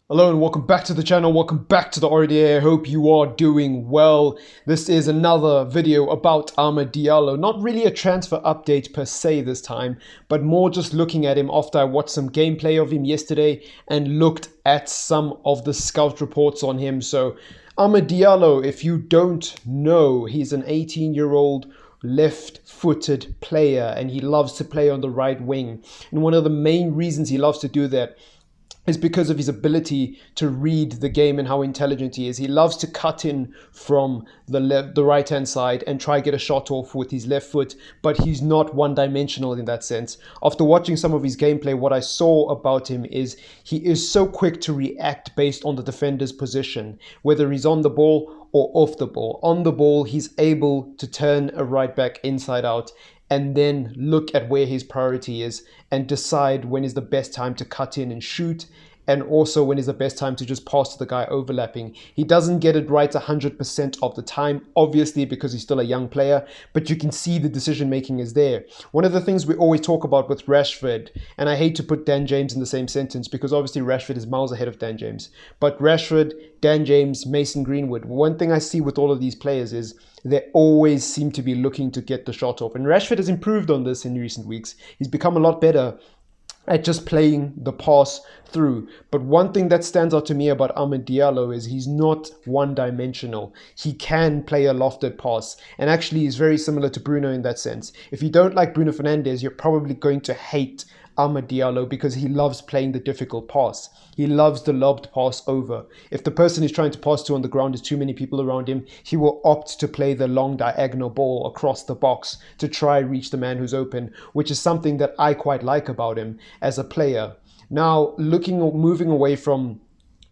Hello and welcome back to the channel, welcome back to the RDA. I hope you are doing well. This is another video about Diallo. Not really a transfer update per se this time, but more just looking at him after I watched some gameplay of him yesterday and looked at some of the scout reports on him. So Diallo, if you don't know, he's an 18-year-old left-footed player and he loves to play on the right wing. And one of the main reasons he loves to do that is because of his ability to read the game and how intelligent he is. He loves to cut in from the right-hand side and try get a shot off with his left foot, but he's not one-dimensional in that sense. After watching some of his gameplay, what I saw about him is he is so quick to react based on the defender's position, whether he's on the ball or off the ball. On the ball, he's able to turn a right back inside out and then look at where his priority is and decide when is the best time to cut in and shoot, and also when is the best time to just pass to the guy overlapping. He doesn't get it right 100% of the time, obviously, because he's still a young player, but you can see the decision making is there. One of the things we always talk about with Rashford, and I hate to put Dan James in the same sentence because obviously Rashford is miles ahead of Dan James, but Rashford, Dan James, Mason Greenwood, one thing I see with all of these players is they always seem to be looking to get the shot off. And Rashford has improved on this in recent weeks. He's become a lot better at just playing the pass through. But one thing that stands out to me about Diallo is he's not one-dimensional. He can play a lofted pass, and actually he's very similar to Bruno in that sense. If you don't like Bruno Fernandes, you're probably going to hate Diallo because he loves playing the difficult pass. He loves the lobbed pass over. If the person he's trying to pass to on the ground is too many people around him, he will opt to play the long diagonal ball across the box to try reach the man who's open, which is something that I quite like about him as a player. Now, moving away from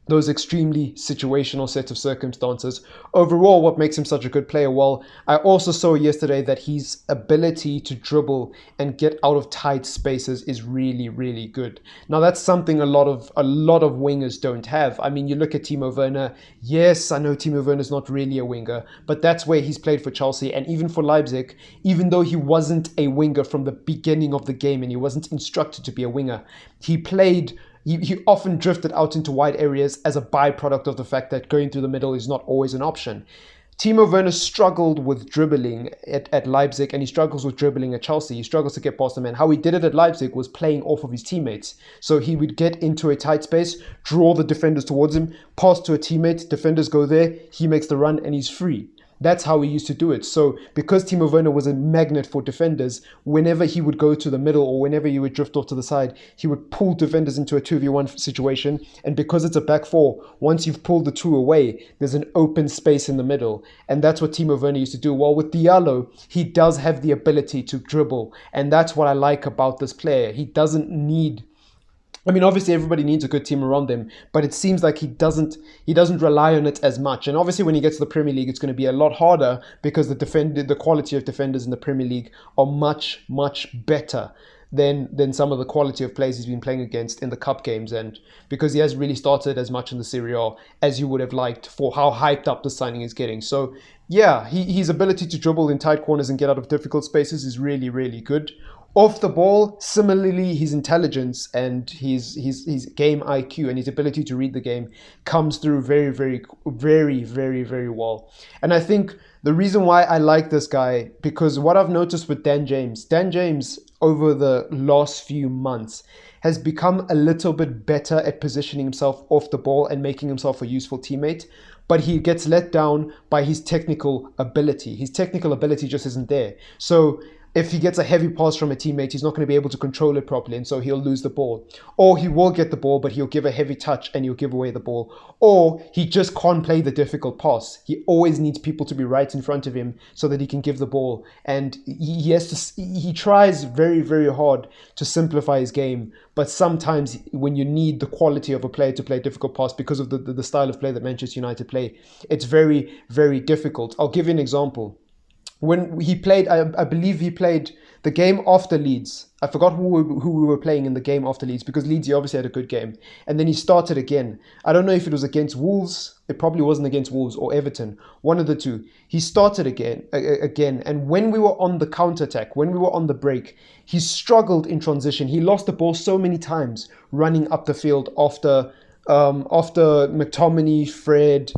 those extremely situational set of circumstances. Overall, what makes him such a good player? Well, I also saw yesterday that his ability to dribble and get out of tight spaces is really, really good. Now, that's something a lot of wingers don't have. I mean, you look at Timo Werner. Yes, I know Timo Werner is not really a winger, but that's where he's played for Chelsea and even for Leipzig, even though he wasn't a winger from the beginning of the game and he wasn't instructed to be a winger, he often drifted out into wide areas as a byproduct of the fact that going through the middle is not always an option. Timo Werner struggled with dribbling at Leipzig and he struggles with dribbling at Chelsea. He struggles to get past the man. How he did it at Leipzig was playing off of his teammates. So he would get into a tight space, draw the defenders towards him, pass to a teammate, defenders go there, he makes the run and he's free. That's how he used to do it. So because Timo Werner was a magnet for defenders, whenever he would go to the middle or whenever he would drift off to the side, he would pull defenders into a 2v1 situation. And because it's a back four, once you've pulled the two away, there's an open space in the middle. And that's what Timo Werner used to do. While with Diallo, he does have the ability to dribble. And that's what I like about this player. He doesn't need... I mean, obviously everybody needs a good team around them, but it seems like he doesn't rely on it as much. And obviously when he gets to the Premier League, it's going to be a lot harder because the quality of defenders in the Premier League are much, much better than some of the quality of players he's been playing against in the cup games, and because he hasn't really started as much in the Serie A as you would have liked for how hyped up the signing is getting. So yeah, his ability to dribble in tight corners and get out of difficult spaces is really, really good. Off the ball, similarly, his intelligence and his game IQ and his ability to read the game comes through very, very, very, very, very well. And I think the reason why I like this guy, because what I've noticed with Dan James over the last few months has become a little bit better at positioning himself off the ball and making himself a useful teammate. But he gets let down by his technical ability. His technical ability just isn't there. So if he gets a heavy pass from a teammate, he's not going to be able to control it properly, and so he'll lose the ball. Or he will get the ball, but he'll give a heavy touch and he'll give away the ball. Or he just can't play the difficult pass. He always needs people to be right in front of him so that he can give the ball. And he tries very, very hard to simplify his game, but sometimes when you need the quality of a player to play a difficult pass because of the style of play that Manchester United play, it's very, very difficult. I'll give you an example. When he played, I believe he played the game after Leeds. I forgot who we were playing in the game after Leeds because Leeds, he obviously had a good game. And then he started again. I don't know if it was against Wolves. It probably wasn't against Wolves or Everton. One of the two. He started again. And when we were on the counter-attack, when we were on the break, he struggled in transition. He lost the ball so many times running up the field after after McTominay, Fred,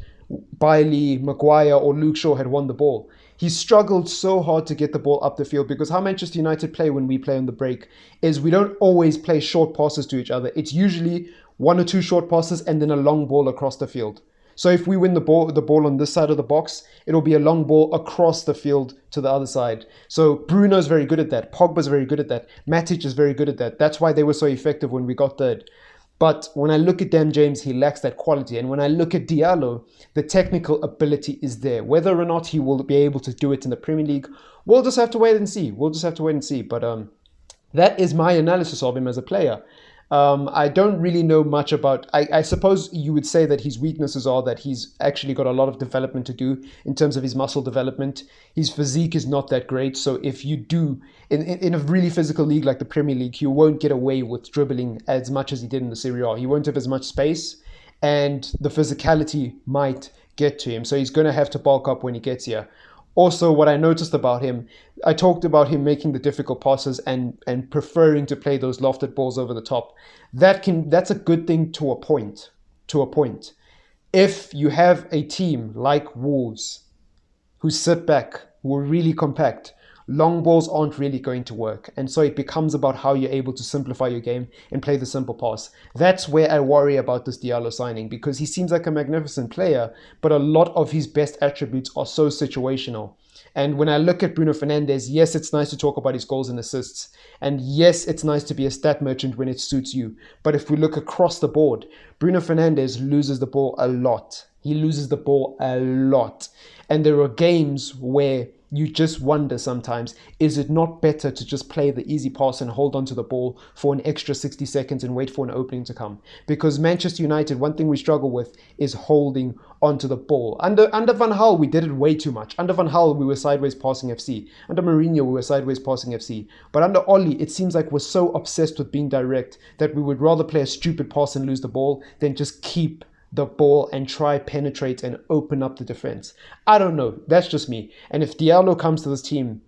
Bailey, Maguire, or Luke Shaw had won the ball. He struggled so hard to get the ball up the field because how Manchester United play when we play on the break is we don't always play short passes to each other. It's usually one or two short passes and then a long ball across the field. So if we win the ball on this side of the box, it'll be a long ball across the field to the other side. So Bruno's very good at that. Pogba's very good at that. Matic is very good at that. That's why they were so effective when we got third. But when I look at Dan James, he lacks that quality. And when I look at Diallo, the technical ability is there. Whether or not he will be able to do it in the Premier League, we'll just have to wait and see. But that is my analysis of him as a player. I don't really know much about. I suppose you would say that his weaknesses are that he's actually got a lot of development to do in terms of his muscle development. His physique is not that great. So if you do, in a really physical league like the Premier League, he won't get away with dribbling as much as he did in the Serie A. He won't have as much space, and the physicality might get to him. So he's going to have to bulk up when he gets here. Also, what I noticed about him, I talked about him making the difficult passes and preferring to play those lofted balls over the top. That's a good thing to a point. To a point. If you have a team like Wolves who sit back, who are really compact, long balls aren't really going to work. And so it becomes about how you're able to simplify your game and play the simple pass. That's where I worry about this Diallo signing, because he seems like a magnificent player, but a lot of his best attributes are so situational. And when I look at Bruno Fernandes, yes, it's nice to talk about his goals and assists. And yes, it's nice to be a stat merchant when it suits you. But if we look across the board, Bruno Fernandes loses the ball a lot. He loses the ball a lot. And there are games where you just wonder sometimes, is it not better to just play the easy pass and hold on to the ball for an extra 60 seconds and wait for an opening to come? Because Manchester United, one thing we struggle with is holding onto the ball. Under Van Gaal, we did it way too much. Under Van Gaal, we were sideways passing FC. Under Mourinho, we were sideways passing FC. But under Oli, it seems like we're so obsessed with being direct that we would rather play a stupid pass and lose the ball than just keep the ball and try penetrate and open up the defense. I don't know. That's just me. And if Diallo comes to this team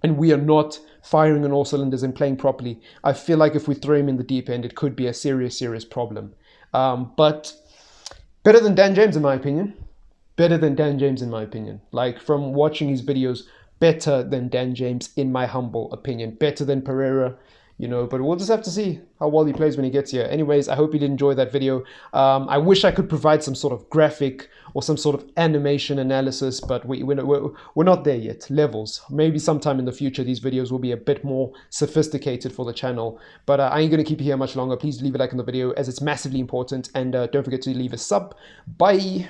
and we are not firing on all cylinders and playing properly, I feel like if we throw him in the deep end, it could be a serious, serious problem. But better than Dan James, in my opinion. Better than Dan James, in my opinion. Like, from watching his videos, better than Dan James, in my humble opinion. Better than Pereira. But we'll just have to see how well he plays when he gets here. Anyways, I hope you did enjoy that video. I wish I could provide some sort of graphic or some sort of animation analysis, but we're not there yet. Levels. Maybe sometime in the future, these videos will be a bit more sophisticated for the channel. But I ain't going to keep you here much longer. Please leave a like on the video as it's massively important. And don't forget to leave a sub. Bye.